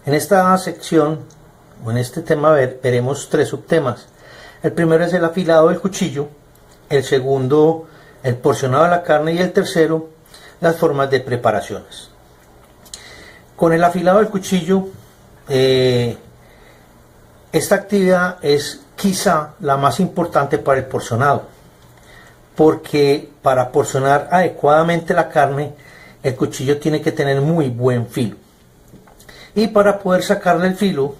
En esta sección, o en este tema, veremos tres subtemas. El primero es el afilado del cuchillo, el segundo, el porcionado de la carne, y el tercero, las formas de preparaciones. Con el afilado del cuchillo, esta actividad es quizá la más importante para el porcionado, porque para porcionar adecuadamente la carne, el cuchillo tiene que tener muy buen filo. Y para poder sacarle el filo,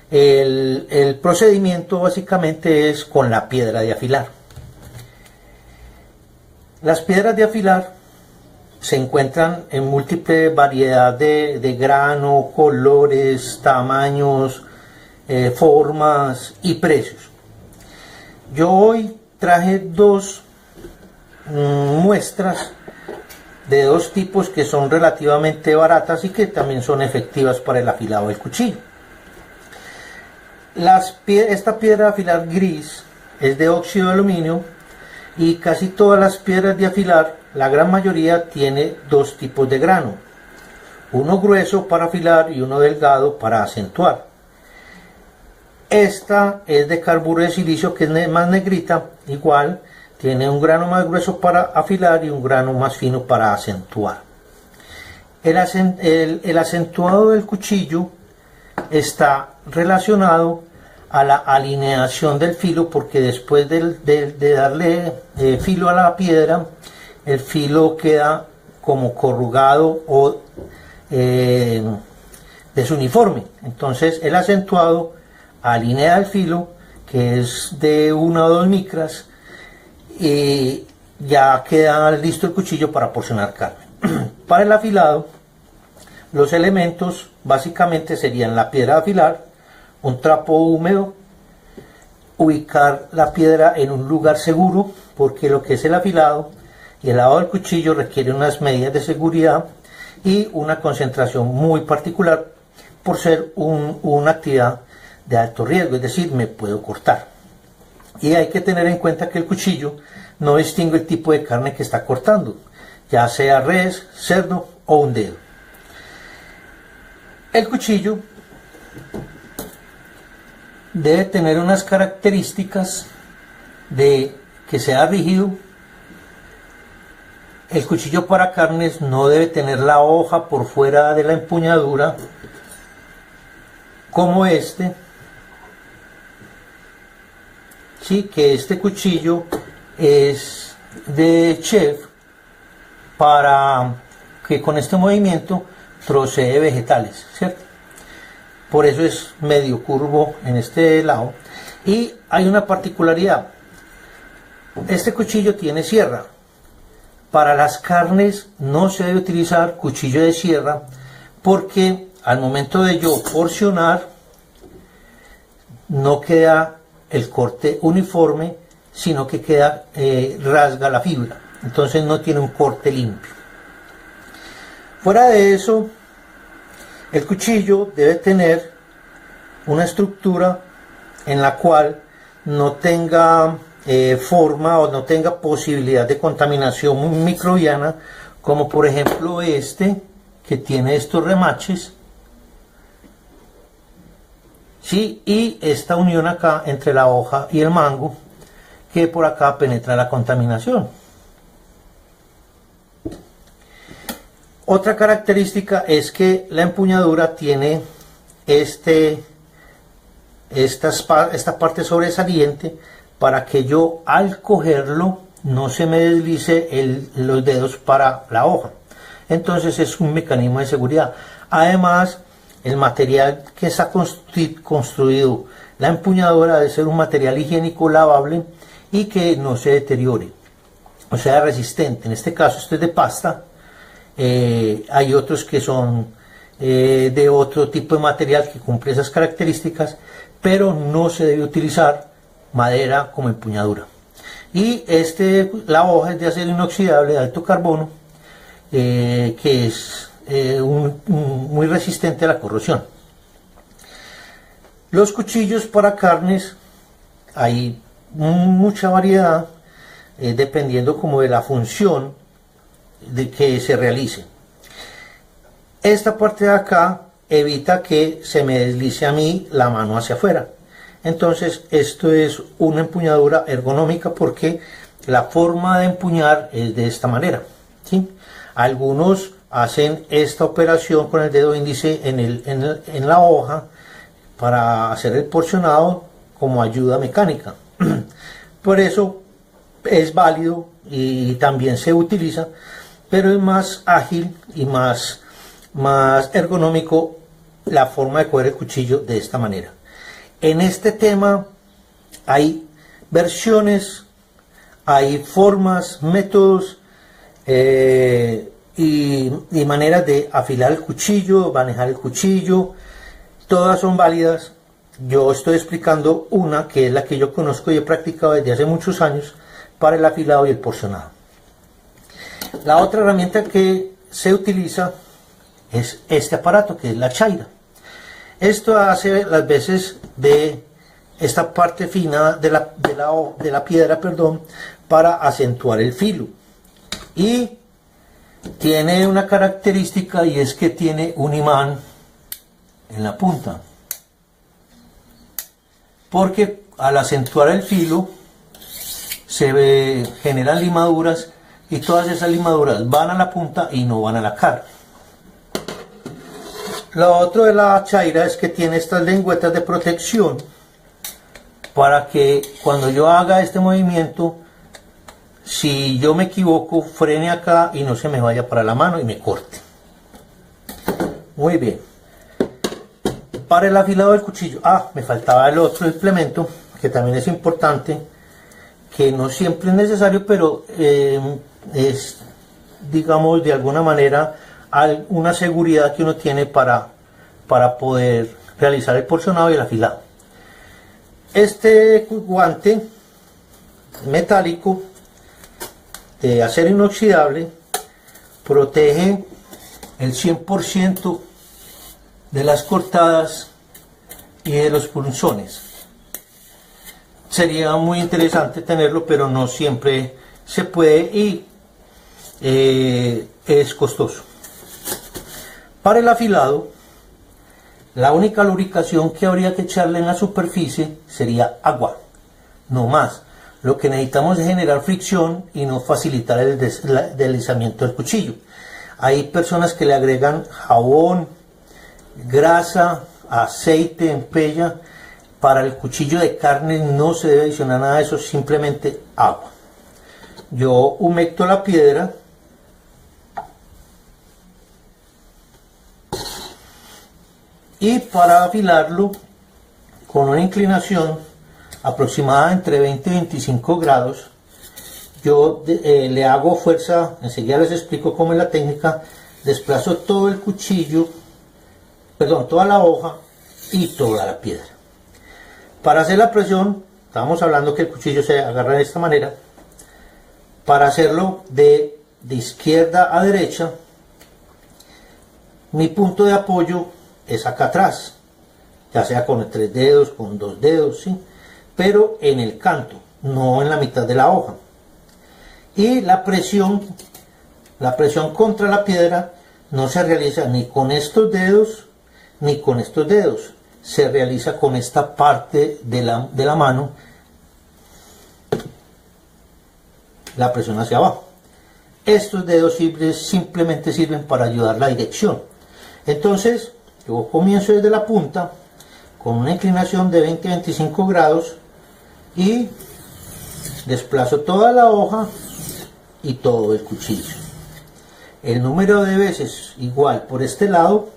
el procedimiento básicamente es con la piedra de afilar. Las piedras de afilar se encuentran en múltiple variedad de grano, colores, tamaños, formas y precios. Yo hoy traje dos muestras de dos tipos que son relativamente baratas y que también son efectivas para el afilado del cuchillo. Esta piedra de afilar gris es de óxido de aluminio, y casi todas las piedras de afilar, la gran mayoría, tiene dos tipos de grano, uno grueso para afilar y uno delgado para acentuar. Esta es de carburo de silicio, que es más negrita, igual tiene un grano más grueso para afilar y un grano más fino para acentuar. El acentuado del cuchillo está relacionado a la alineación del filo, porque después de darle filo a la piedra, el filo queda como corrugado o desuniforme. Entonces el acentuado alinea el filo, que es de 1 o 2 micras, y ya queda listo el cuchillo para porcionar carne. Para el afilado, los elementos básicamente serían la piedra de afilar, un trapo húmedo, ubicar la piedra en un lugar seguro, porque lo que es el afilado y el lavado del cuchillo requiere unas medidas de seguridad y una concentración muy particular, por ser una actividad de alto riesgo, es decir, me puedo cortar. Y hay que tener en cuenta que el cuchillo no distingue el tipo de carne que está cortando, ya sea res, cerdo o un dedo. El cuchillo debe tener unas características de que sea rígido. El cuchillo para carnes no debe tener la hoja por fuera de la empuñadura, como este. Sí, que este cuchillo es de chef, para que con este movimiento trocee vegetales, ¿cierto? Por eso es medio curvo en este lado. Y hay una particularidad: este cuchillo tiene sierra. Para las carnes no se debe utilizar cuchillo de sierra, porque al momento de yo porcionar no queda el corte uniforme, sino que queda rasga la fibra, entonces no tiene un corte limpio. Fuera de eso, el cuchillo debe tener una estructura en la cual no tenga forma o no tenga posibilidad de contaminación microbiana, como por ejemplo este, que tiene estos remaches, ¿sí? Y esta unión acá entre la hoja y el mango, que por acá penetra la contaminación. Otra característica es que la empuñadura tiene esta parte sobresaliente, para que yo al cogerlo no se me deslice los dedos para la hoja. Entonces es un mecanismo de seguridad. Además, el material que está construido la empuñadura debe ser un material higiénico, lavable y que no se deteriore, o sea, resistente. En este caso este es de pasta. Hay otros que son de otro tipo de material que cumple esas características, pero no se debe utilizar madera como empuñadura. Y la hoja es de acero inoxidable de alto carbono, que es muy resistente a la corrosión. Los cuchillos para carnes, hay mucha variedad, dependiendo como de la función de que se realice. Esta parte de acá evita que se me deslice a mí la mano hacia afuera. Entonces esto es una empuñadura ergonómica porque la forma de empuñar es de esta manera, ¿sí? Algunos hacen esta operación con el dedo índice en la hoja para hacer el porcionado como ayuda mecánica. Por eso es válido y también se utiliza, pero es más ágil y más ergonómico la forma de coger el cuchillo de esta manera. En este tema hay versiones, hay formas, métodos y maneras de afilar el cuchillo, manejar el cuchillo. Todas son válidas. Yo estoy explicando una que es la que yo conozco y he practicado desde hace muchos años para el afilado y el porcionado. La otra herramienta que se utiliza es este aparato, que es la chaira. Esto hace las veces de esta parte fina de la piedra, perdón, para acentuar el filo. Y tiene una característica, y es que tiene un imán en la punta. Porque al acentuar el filo se generan limaduras, y todas esas limaduras van a la punta y no van a la cara. Lo otro de la chaira es que tiene estas lengüetas de protección para que cuando yo haga este movimiento, si yo me equivoco, frene acá y no se me vaya para la mano y me corte. Muy bien. Para el afilado del cuchillo, me faltaba el otro implemento que también es importante, que no siempre es necesario, pero es, digamos, de alguna manera una seguridad que uno tiene para poder realizar el porcionado y el afilado. Este guante metálico de acero inoxidable protege el 100% de las cortadas y de los punzones. Sería muy interesante tenerlo, pero no siempre se puede y es costoso. Para el afilado, la única lubricación que habría que echarle en la superficie sería agua, no más. Lo que necesitamos es generar fricción y no facilitar el deslizamiento del cuchillo. Hay personas que le agregan jabón, grasa, aceite en pella. Para el cuchillo de carne no se debe adicionar nada de eso, simplemente agua. Yo humecto la piedra y para afilarlo con una inclinación aproximada entre 20 y 25 grados, yo le hago fuerza, enseguida les explico cómo es la técnica, desplazo todo el cuchillo, perdón, toda la hoja y toda la piedra. Para hacer la presión, estamos hablando que el cuchillo se agarra de esta manera. Para hacerlo de izquierda a derecha, mi punto de apoyo es acá atrás, ya sea con 3 dedos, con 2 dedos, ¿sí? Pero en el canto, no en la mitad de la hoja. Y la presión contra la piedra no se realiza ni con estos dedos ni con estos dedos, se realiza con esta parte de la mano, la presión hacia abajo. Estos dedos simplemente sirven para ayudar la dirección. Entonces yo comienzo desde la punta con una inclinación de 20-25 grados y desplazo toda la hoja y todo el cuchillo. El número de veces igual por este lado.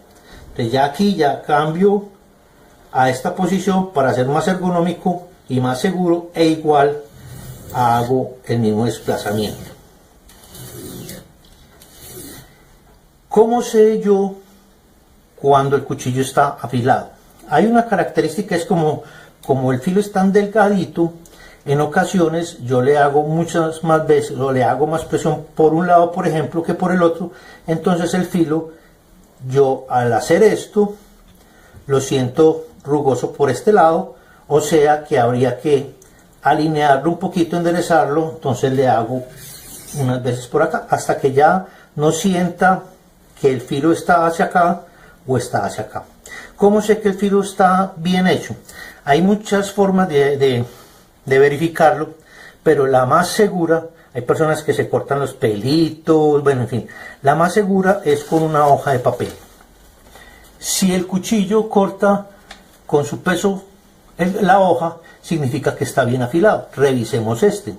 Entonces ya aquí ya cambio a esta posición para ser más ergonómico y más seguro, e igual hago el mismo desplazamiento. ¿Cómo sé yo cuando el cuchillo está afilado? Hay una característica, es como el filo es tan delgadito, en ocasiones yo le hago muchas más veces, o le hago más presión por un lado, por ejemplo, que por el otro. Entonces el filo, yo al hacer esto, lo siento rugoso por este lado, o sea que habría que alinearlo un poquito, enderezarlo. Entonces le hago unas veces por acá, hasta que ya no sienta que el filo está hacia acá, o está hacia acá. ¿Cómo sé que el filo está bien hecho? Hay muchas formas de verificarlo, pero la más segura, hay personas que se cortan los pelitos, bueno, en fin, la más segura es con una hoja de papel. Si el cuchillo corta con su peso la hoja, significa que está bien afilado. Revisemos este.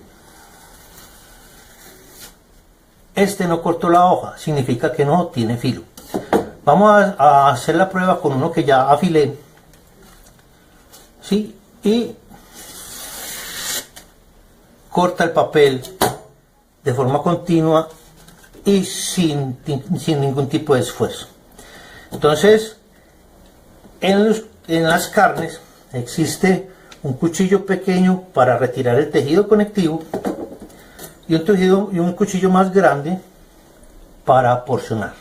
Este no cortó la hoja, significa que no tiene filo. Vamos a hacer la prueba con uno que ya afilé. ¿Sí? Y corta el papel de forma continua y sin ningún tipo de esfuerzo. Entonces, en las carnes existe un cuchillo pequeño para retirar el tejido conectivo y un cuchillo más grande para porcionar.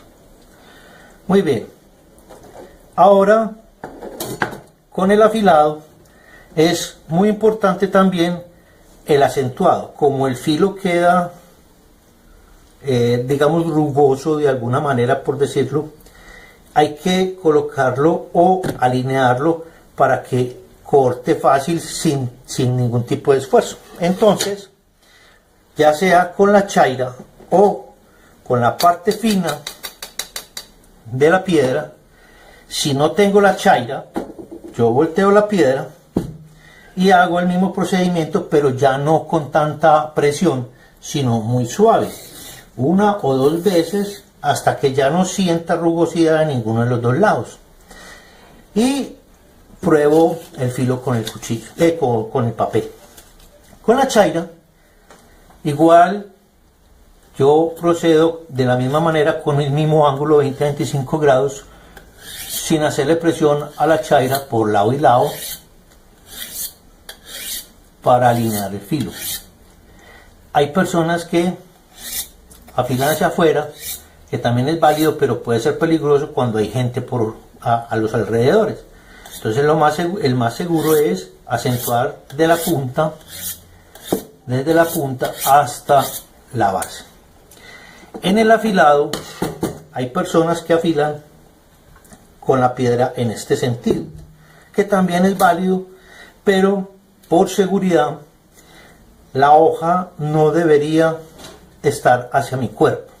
Muy bien. Ahora, con el afilado es muy importante también el acentuado. Como el filo queda, digamos, rugoso de alguna manera, por decirlo, hay que colocarlo o alinearlo para que corte fácil sin ningún tipo de esfuerzo. Entonces, ya sea con la chaira o con la parte fina de la piedra, si no tengo la chaira, yo volteo la piedra y hago el mismo procedimiento, pero ya no con tanta presión, sino muy suave, una o dos veces hasta que ya no sienta rugosidad en ninguno de los dos lados. Y pruebo el filo con el cuchillo, con el papel. Con la chaira, igual yo procedo de la misma manera con el mismo ángulo 20 a 25 grados, sin hacerle presión a la chaira por lado y lado para alinear el filo. Hay personas que afilan hacia afuera, que también es válido, pero puede ser peligroso cuando hay gente a los alrededores. Entonces el más seguro es acentuar de la punta, desde la punta hasta la base. En el afilado hay personas que afilan con la piedra en este sentido, que también es válido, pero por seguridad la hoja no debería estar hacia mi cuerpo,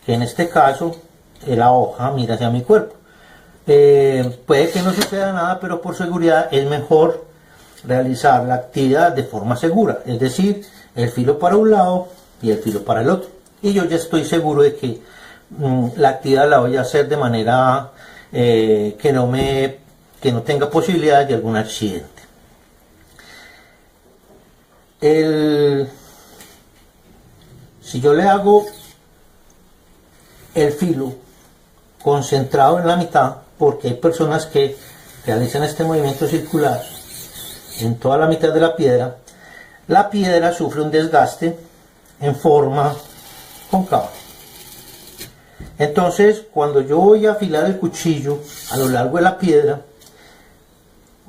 que en este caso la hoja mira hacia mi cuerpo. Puede que no suceda nada, pero por seguridad es mejor realizar la actividad de forma segura, es decir, el filo para un lado y el filo para el otro. Y yo ya estoy seguro de que la actividad la voy a hacer de manera que no tenga posibilidad de algún accidente. Si yo le hago el filo concentrado en la mitad, porque hay personas que realizan este movimiento circular en toda la mitad de la piedra sufre un desgaste en forma cóncava. Entonces, cuando yo voy a afilar el cuchillo a lo largo de la piedra,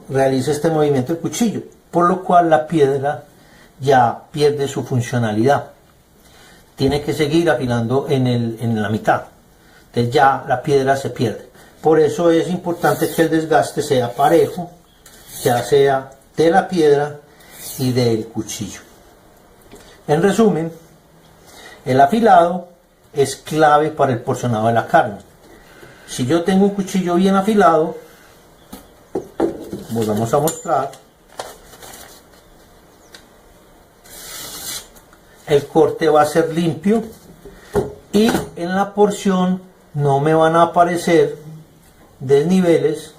realiza este movimiento del cuchillo, por lo cual la piedra ya pierde su funcionalidad. Tiene que seguir afilando en la mitad. Entonces ya la piedra se pierde. Por eso es importante que el desgaste sea parejo, ya sea de la piedra y del cuchillo. En resumen, el afilado es clave para el porcionado de la carne. Si yo tengo un cuchillo bien afilado, volvamos a mostrar, el corte va a ser limpio y en la porción no me van a aparecer desniveles,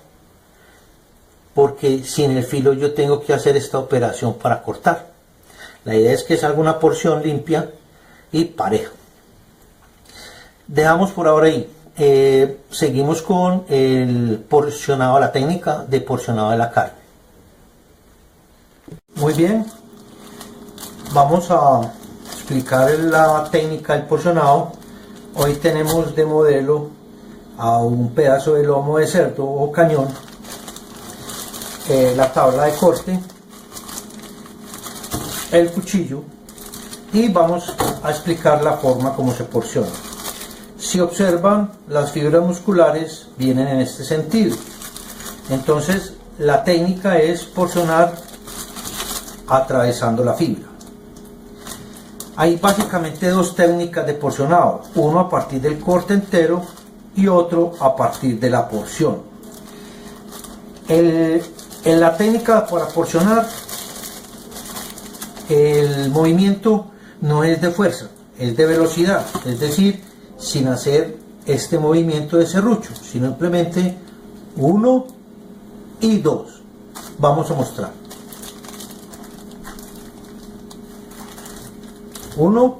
porque sin el filo yo tengo que hacer esta operación para cortar. La idea es que salga una porción limpia y pareja. Dejamos por ahora ahí. Seguimos con el porcionado, la técnica de porcionado de la carne. Muy bien, vamos a explicar la técnica del porcionado. Hoy tenemos de modelo a un pedazo de lomo de cerdo o cañón, la tabla de corte, el cuchillo, y vamos a explicar la forma como se porciona. Si observan, las fibras musculares vienen en este sentido. Entonces, la técnica es porcionar atravesando la fibra. Hay básicamente dos técnicas de porcionado, uno a partir del corte entero y otro a partir de la porción. En la técnica para porcionar, el movimiento no es de fuerza, es de velocidad, es decir, sin hacer este movimiento de serrucho, sino simplemente 1 y 2. Vamos a mostrar. 1,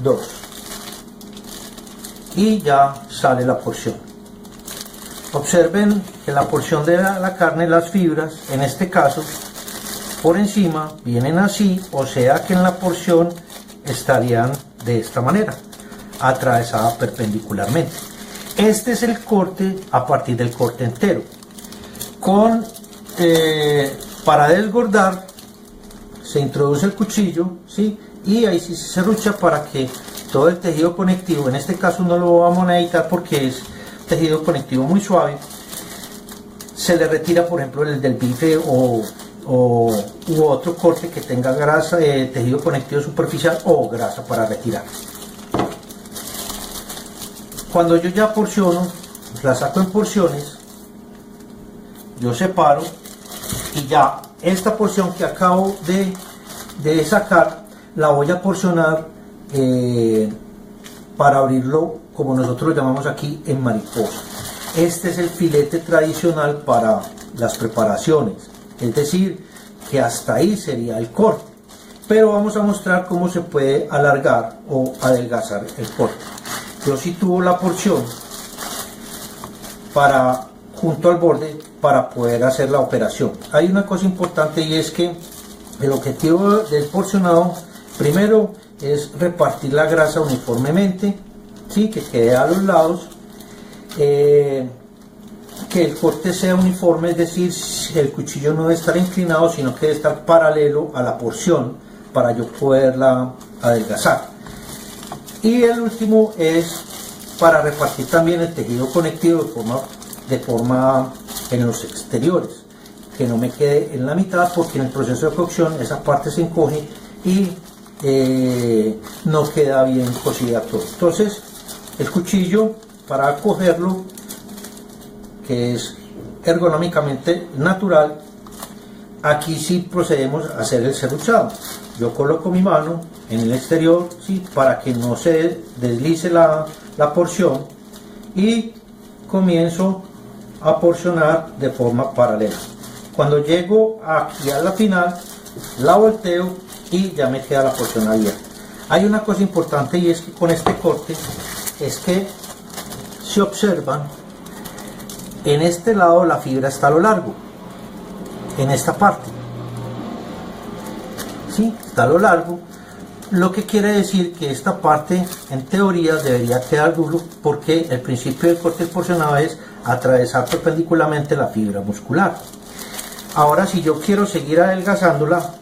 2. Y ya sale la porción. Observen que la porción de la carne, las fibras, en este caso, por encima vienen así, o sea que en la porción estarían de esta manera, atravesada perpendicularmente. Este es el corte a partir del corte entero. Para desgordar se introduce el cuchillo, ¿sí? Y ahí sí se serrucha para que todo el tejido conectivo, en este caso no lo vamos a necesitar porque es tejido conectivo muy suave, se le retira, por ejemplo, el del bife u otro corte que tenga grasa, tejido conectivo superficial o grasa para retirar. Cuando yo ya porciono, la saco en porciones, yo separo y ya esta porción que acabo de sacar la voy a porcionar para abrirlo, como nosotros lo llamamos aquí, en mariposa. Este es el filete tradicional para las preparaciones, es decir, que hasta ahí sería el corte, pero vamos a mostrar cómo se puede alargar o adelgazar el corte. Yo sitúo la porción junto al borde para poder hacer la operación. Hay una cosa importante, y es que el objetivo del porcionado primero es repartir la grasa uniformemente, ¿sí? Que quede a los lados, que el corte sea uniforme, es decir, el cuchillo no debe estar inclinado, sino que debe estar paralelo a la porción para yo poderla adelgazar. Y el último es para repartir también el tejido conectivo de forma en los exteriores, que no me quede en la mitad, porque en el proceso de cocción esa parte se encoge y no queda bien cocida todo. Entonces el cuchillo, para cogerlo, que es ergonómicamente natural, aquí sí procedemos a hacer el serruchado. Yo coloco mi mano en el exterior, ¿sí? Para que no se deslice la porción, y comienzo a porcionar de forma paralela. Cuando llego aquí a la final, la volteo y ya me queda la porción abierta. Hay una cosa importante, y es que con este corte es que si observan, en este lado la fibra está a lo largo, en esta parte, ¿sí? Está a lo largo, lo que quiere decir que esta parte en teoría debería quedar duro, porque el principio del corte porcionado es atravesar perpendicularmente la fibra muscular. Ahora, si yo quiero seguir adelgazándola,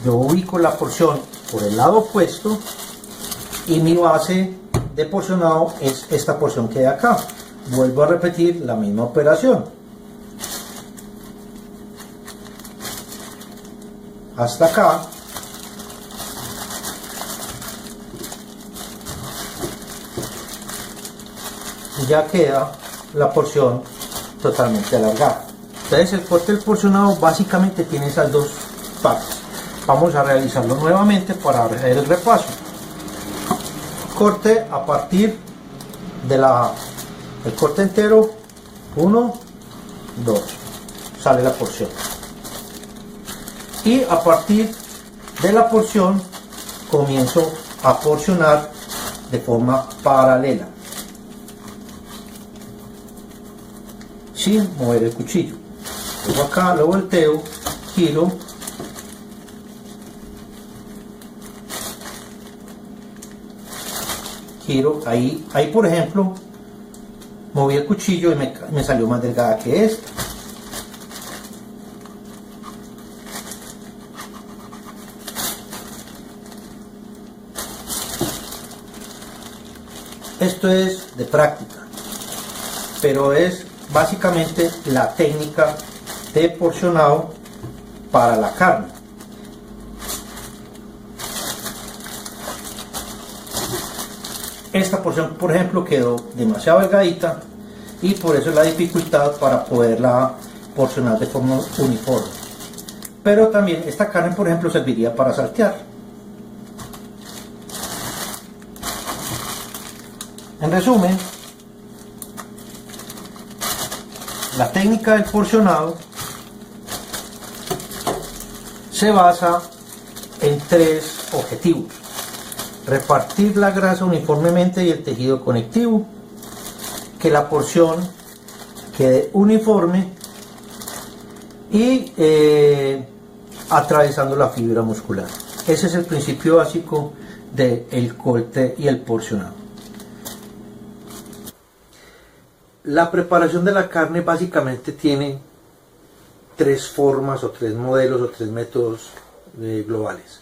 yo ubico la porción por el lado opuesto y mi base de porcionado es esta porción que hay acá. Vuelvo a repetir la misma operación hasta acá, y ya queda la porción totalmente alargada. Entonces el corte del porcionado básicamente tiene esas dos partes. Vamos a realizarlo nuevamente para hacer el repaso. Corte a partir de el corte entero, 1, 2, sale la porción. Y a partir de la porción comienzo a porcionar de forma paralela, sin mover el cuchillo. Luego acá lo volteo, giro, ahí por ejemplo moví el cuchillo y me salió más delgada que esta. Esto es de práctica, pero es básicamente la técnica de porcionado para la carne. Esta porción, por ejemplo, quedó demasiado delgadita y por eso es la dificultad para poderla porcionar de forma uniforme. Pero también esta carne, por ejemplo, serviría para saltear. En resumen, la técnica del porcionado se basa en 3 objetivos: repartir la grasa uniformemente y el tejido conectivo, que la porción quede uniforme y atravesando la fibra muscular. Ese es el principio básico del corte y el porcionado. La preparación de la carne básicamente tiene 3 formas o 3 modelos o 3 métodos globales.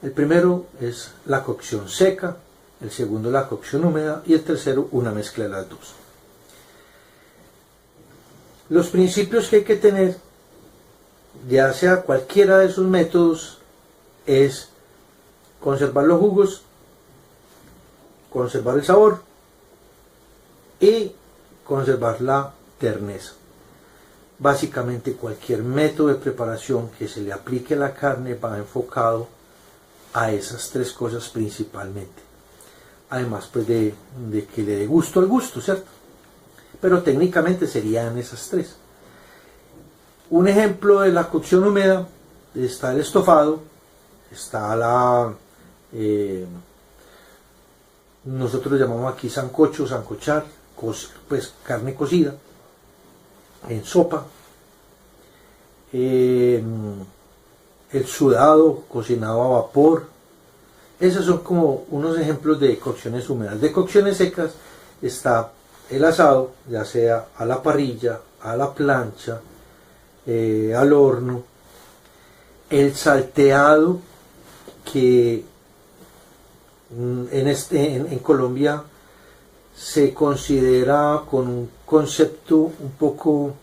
El primero es la cocción seca, el segundo la cocción húmeda y el tercero una mezcla de las dos. Los principios que hay que tener, ya sea cualquiera de esos métodos, es conservar los jugos, conservar el sabor y conservar la terneza. Básicamente cualquier método de preparación que se le aplique a la carne va enfocado a esas 3 cosas principalmente. Además pues de que le dé gusto al gusto, ¿cierto? Pero técnicamente serían esas 3. Un ejemplo de la cocción húmeda está el estofado, está la nosotros llamamos aquí sancocho, sancochar, pues carne cocida en sopa, el sudado, cocinado a vapor. Esos son como unos ejemplos de cocciones húmedas. De cocciones secas está el asado, ya sea a la parrilla, a la plancha, al horno, el salteado, que en Colombia se considera con un concepto un poco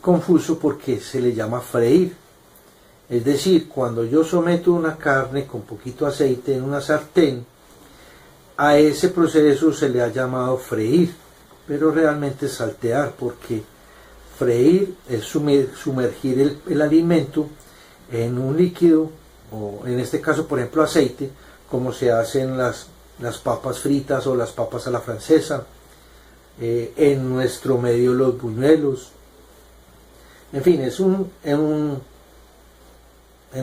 confuso porque se le llama freír. Es decir, cuando yo someto una carne con poquito aceite en una sartén, a ese proceso se le ha llamado freír, pero realmente es saltear, porque freír es sumergir el alimento en un líquido, o en este caso por ejemplo aceite, como se hacen las papas fritas o las papas a la francesa, en nuestro medio los buñuelos. En fin, es en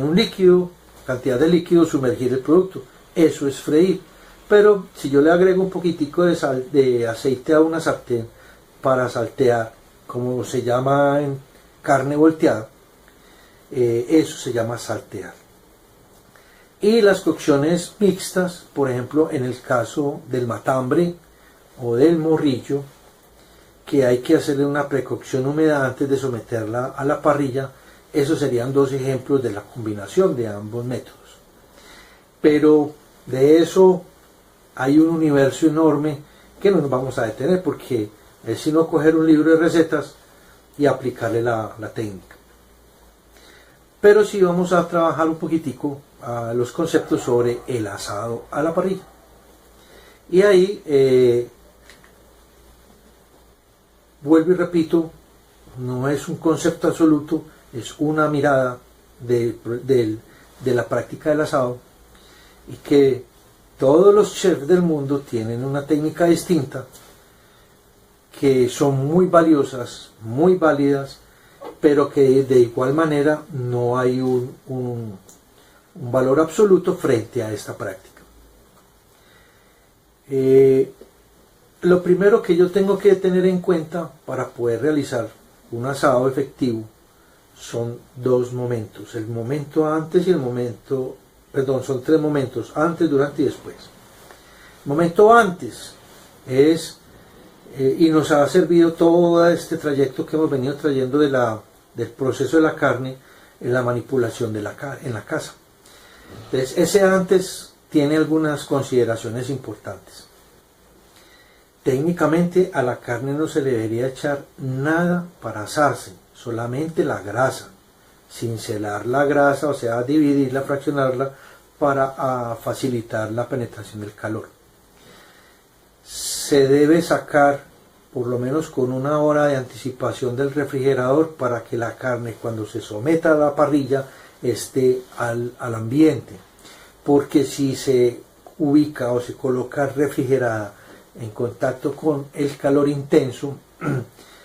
un líquido, cantidad de líquido, sumergir el producto. Eso es freír. Pero si yo le agrego un poquitico de aceite a una sartén para saltear, como se llama en carne volteada, eso se llama saltear. Y las cocciones mixtas, por ejemplo, en el caso del matambre o del morrillo, que hay que hacerle una precocción húmeda antes de someterla a la parrilla, esos serían 2 ejemplos de la combinación de ambos métodos. Pero de eso hay un universo enorme que no nos vamos a detener, porque es sino coger un libro de recetas y aplicarle la técnica. Pero sí vamos a trabajar un poquitico a los conceptos sobre el asado a la parrilla. Y ahí, vuelvo y repito, no es un concepto absoluto, es una mirada de la práctica del asado, y que todos los chefs del mundo tienen una técnica distinta, que son muy valiosas, muy válidas, pero que de igual manera no hay un valor absoluto frente a esta práctica. Lo primero que yo tengo que tener en cuenta para poder realizar un asado efectivo son 2 momentos: el momento antes y el momento, perdón, son 3 momentos: antes, durante y después. El momento antes es, y nos ha servido todo este trayecto que hemos venido trayendo del proceso de la carne, en la manipulación en la casa. Entonces, ese antes tiene algunas consideraciones importantes. Técnicamente a la carne no se le debería echar nada para asarse, solamente la grasa, cincelar la grasa, o sea, dividirla, fraccionarla para facilitar la penetración del calor. Se debe sacar por lo menos con 1 hora de anticipación del refrigerador para que la carne cuando se someta a la parrilla esté al ambiente, porque si se ubica o se coloca refrigerada en contacto con el calor intenso,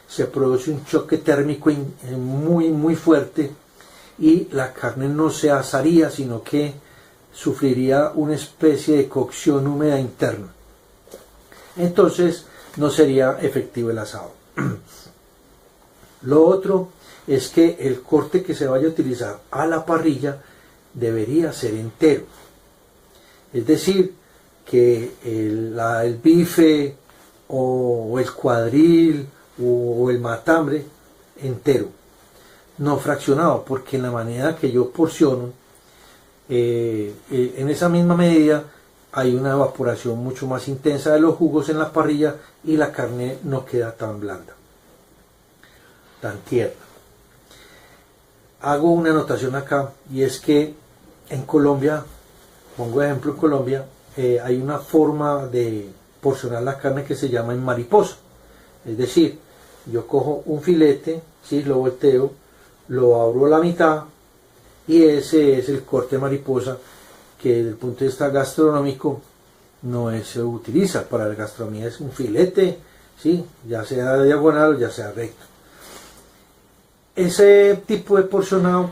se produce un choque térmico muy fuerte y la carne no se asaría, sino que sufriría una especie de cocción húmeda interna. Entonces no sería efectivo el asado. Lo otro es que el corte que se vaya a utilizar a la parrilla debería ser entero. Es decir, que el bife o el cuadril o el matambre entero, no fraccionado, porque en la manera que yo porciono, en esa misma medida hay una evaporación mucho más intensa de los jugos en la parrilla y la carne no queda tan blanda, tan tierna. Hago una anotación acá, y es que en Colombia, pongo ejemplo en Colombia, hay una forma de porcionar la carne que se llama en mariposa. Es decir, yo cojo un filete, ¿sí? Lo volteo, lo abro a la mitad, y ese es el corte mariposa, que desde el punto de vista gastronómico no se utiliza. Para la gastronomía es un filete, ¿sí? Ya sea diagonal o ya sea recto. Ese tipo de porcionado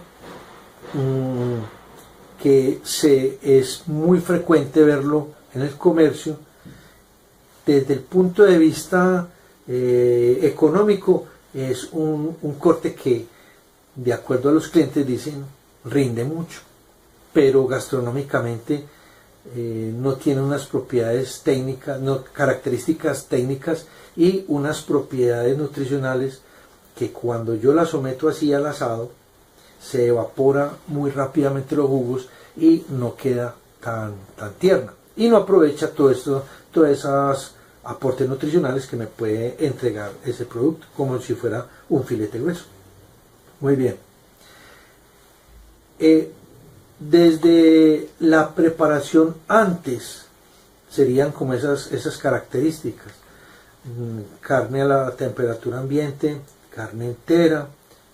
que es muy frecuente verlo en el comercio, desde el punto de vista económico es un corte que, de acuerdo a los clientes, dicen rinde mucho, pero gastronómicamente no tiene unas propiedades técnicas, características técnicas y unas propiedades nutricionales que cuando yo la someto así al asado se evapora muy rápidamente los jugos y no queda tan tierna y no aprovecha todos esos aportes nutricionales que me puede entregar ese producto, como si fuera un filete grueso. Muy bien. Desde la preparación antes serían como esas características: carne a la temperatura ambiente, carne entera,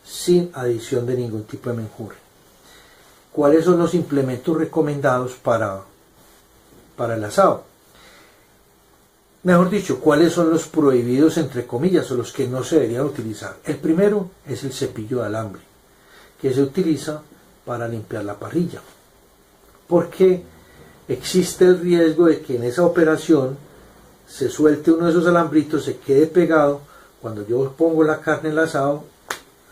sin adición de ningún tipo de menjurje. ¿Cuáles son los implementos recomendados para el asado? Mejor dicho, ¿cuáles son los prohibidos, entre comillas, o los que no se deberían utilizar? El primero es el cepillo de alambre, que se utiliza para limpiar la parrilla, porque existe el riesgo de que en esa operación se suelte uno de esos alambritos, se quede pegado. Cuando yo pongo la carne en el asado,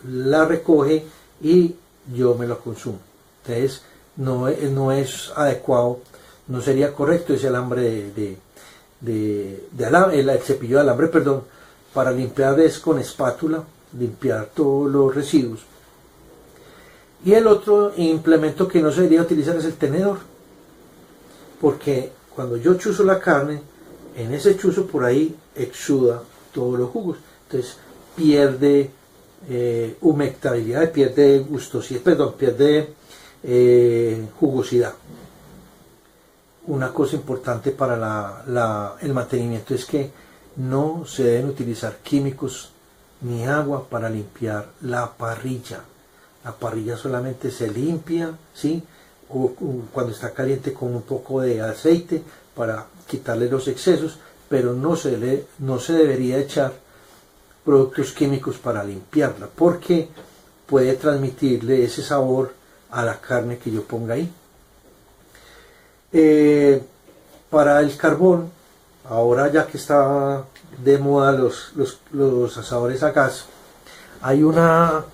la recoge y yo me lo consumo. Entonces no es adecuado, no sería correcto ese alambre el cepillo de alambre, perdón, para limpiar es con espátula, limpiar todos los residuos. Y el otro implemento que no se debería utilizar es el tenedor, porque cuando yo chuzo la carne, en ese chuzo por ahí exuda todos los jugos, entonces pierde humectabilidad, pierde gustosidad, perdón, pierde jugosidad. Una cosa importante para el mantenimiento es que no se deben utilizar químicos ni agua para limpiar la parrilla. La parrilla solamente se limpia, ¿sí? O cuando está caliente, con un poco de aceite para quitarle los excesos, pero no se debería echar productos químicos para limpiarla, porque puede transmitirle ese sabor a la carne que yo ponga ahí. Para el carbón, ahora ya que está de moda los asadores a gas, hay una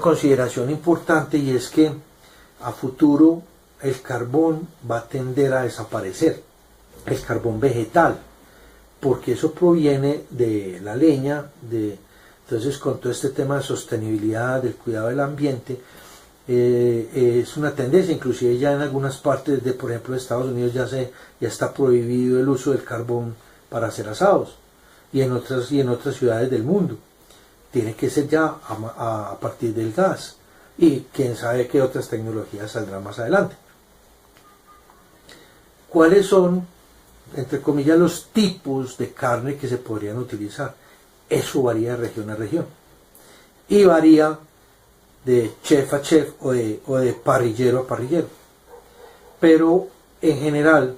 consideración importante, y es que a futuro el carbón va a tender a desaparecer, el carbón vegetal, porque eso proviene de la leña. Entonces, con todo este tema de sostenibilidad, del cuidado del ambiente, es una tendencia. Inclusive ya en algunas partes por ejemplo de Estados Unidos ya está prohibido el uso del carbón para hacer asados, y en otras ciudades del mundo. Tiene que ser ya a partir del gas, y quién sabe qué otras tecnologías saldrán más adelante. ¿Cuáles son, entre comillas, los tipos de carne que se podrían utilizar? Eso varía de región a región, y varía de chef a chef o de parrillero a parrillero. Pero en general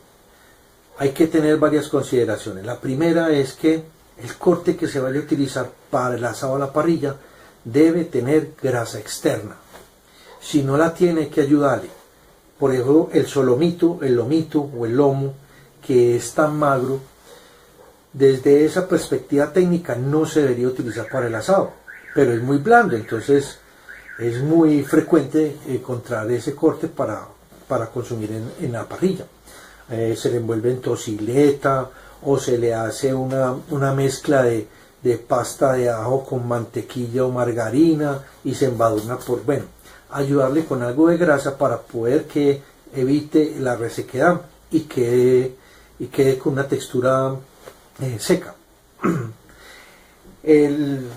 hay que tener varias consideraciones. La primera es que el corte que se vaya a utilizar para el asado a la parrilla debe tener grasa externa. Si no la tiene, hay que ayudarle. Por ejemplo, el solomito, el lomito o el lomo, que es tan magro, desde esa perspectiva técnica no se debería utilizar para el asado, pero es muy blando, entonces es muy frecuente encontrar ese corte para consumir en la parrilla. Se le envuelve en tocineta, o se le hace una mezcla de pasta de ajo con mantequilla o margarina y se embadurna por, bueno, ayudarle con algo de grasa para poder que evite la resequedad y quede con una textura seca. El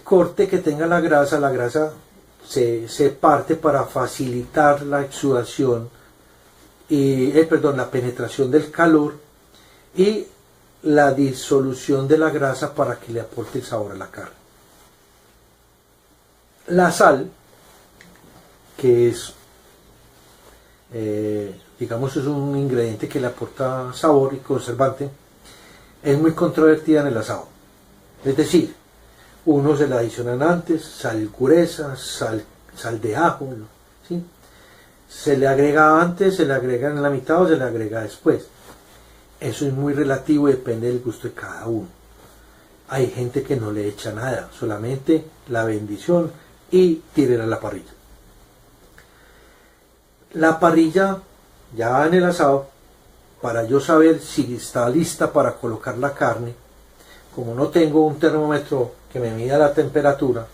corte que tenga la grasa se parte para facilitar la exudación la penetración del calor y la disolución de la grasa para que le aporte el sabor a la carne. La sal, que es digamos es un ingrediente que le aporta sabor y conservante, es muy controvertida en el asado. Es decir, unos se la adicionan antes, sal cureza, sal de ajo, ¿sí? Se le agrega antes, se le agrega en la mitad o se le agrega después. Eso es muy relativo y depende del gusto de cada uno. Hay gente que no le echa nada, solamente la bendición y tírela a la parrilla. La parrilla, ya en el asado, para yo saber si está lista para colocar la carne, como no tengo un termómetro que me mida la temperatura,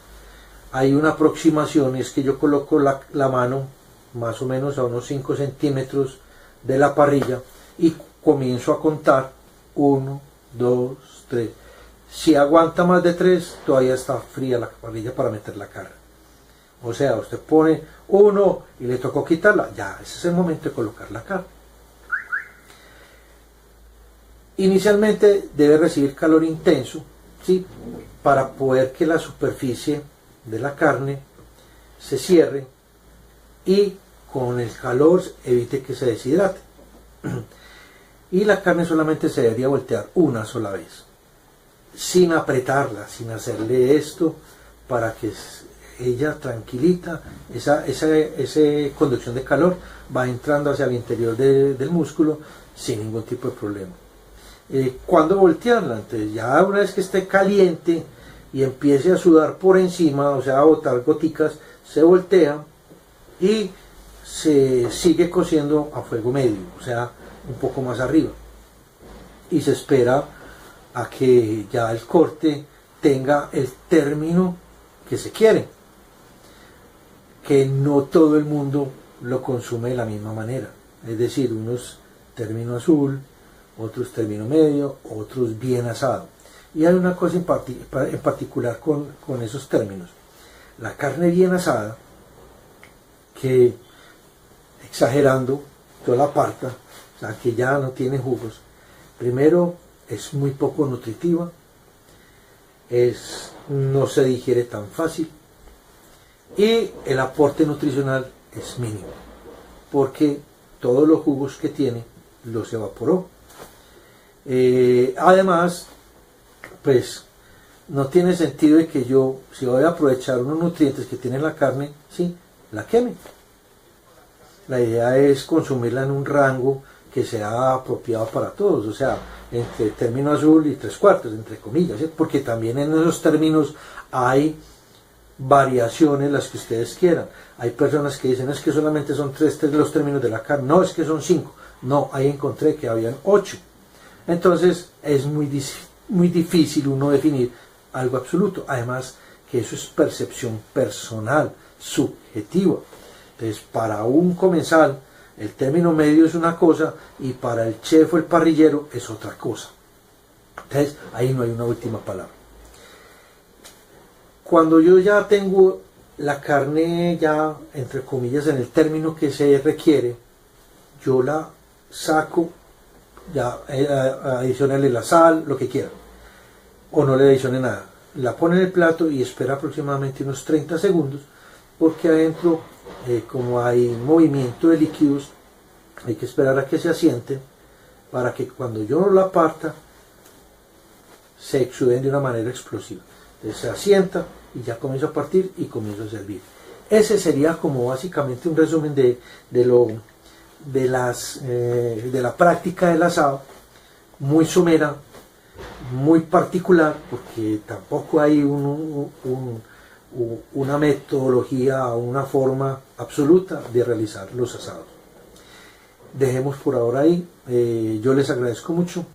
hay una aproximación, es que yo coloco la mano más o menos a unos 5 centímetros de la parrilla y comienzo a contar 1, 2, 3. Si aguanta más de 3, todavía está fría la parrilla para meter la carne. O sea, usted pone 1 y le tocó quitarla, ya, ese es el momento de colocar la carne. Inicialmente debe recibir calor intenso, ¿sí? Para poder que la superficie de la carne se cierre y con el calor evite que se deshidrate. Y la carne solamente se debería voltear una sola vez, sin apretarla, sin hacerle esto, para que ella tranquilita, esa conducción de calor va entrando hacia el interior del músculo sin ningún tipo de problema. ¿Cuándo voltearla? Entonces ya una vez que esté caliente y empiece a sudar por encima, o sea a botar goticas, se voltea y se sigue cociendo a fuego medio, o sea un poco más arriba, y se espera a que ya el corte tenga el término que se quiere, que no todo el mundo lo consume de la misma manera, es decir, unos término azul, otros término medio, otros bien asado. Y hay una cosa en particular con esos términos. La carne bien asada, que exagerando toda la parte, o sea, que ya no tiene jugos, primero es muy poco nutritiva, no se digiere tan fácil y el aporte nutricional es mínimo, porque todos los jugos que tiene los evaporó. Además, pues no tiene sentido de que yo, si voy a aprovechar unos nutrientes que tiene la carne, sí, la queme. La idea es consumirla en un rango que sea apropiado para todos, o sea, entre término azul y 3/4, entre comillas, ¿sí? Porque también en esos términos hay variaciones, las que ustedes quieran. Hay personas que dicen, es que solamente son 3 los términos de la carne, no, es que son 5, no, ahí encontré que habían 8. Entonces es muy difícil uno definir algo absoluto, además que eso es percepción personal, subjetiva. Entonces para un comensal el término medio es una cosa y para el chef o el parrillero es otra cosa. Entonces, ahí no hay una última palabra. Cuando yo ya tengo la carne ya, entre comillas, en el término que se requiere, yo la saco, ya adicionarle la sal, lo que quiera, o no le adicione nada. La pone en el plato y espera aproximadamente unos 30 segundos, porque adentro, como hay movimiento de líquidos, hay que esperar a que se asiente, para que cuando yo la parta, se exuden de una manera explosiva. Entonces se asienta y ya comienzo a partir y comienzo a servir. Ese sería como básicamente un resumen de la práctica del asado, muy somera, muy particular, porque tampoco hay una metodología o una forma absoluta de realizar los asados. Dejemos por ahora ahí. Yo les agradezco mucho.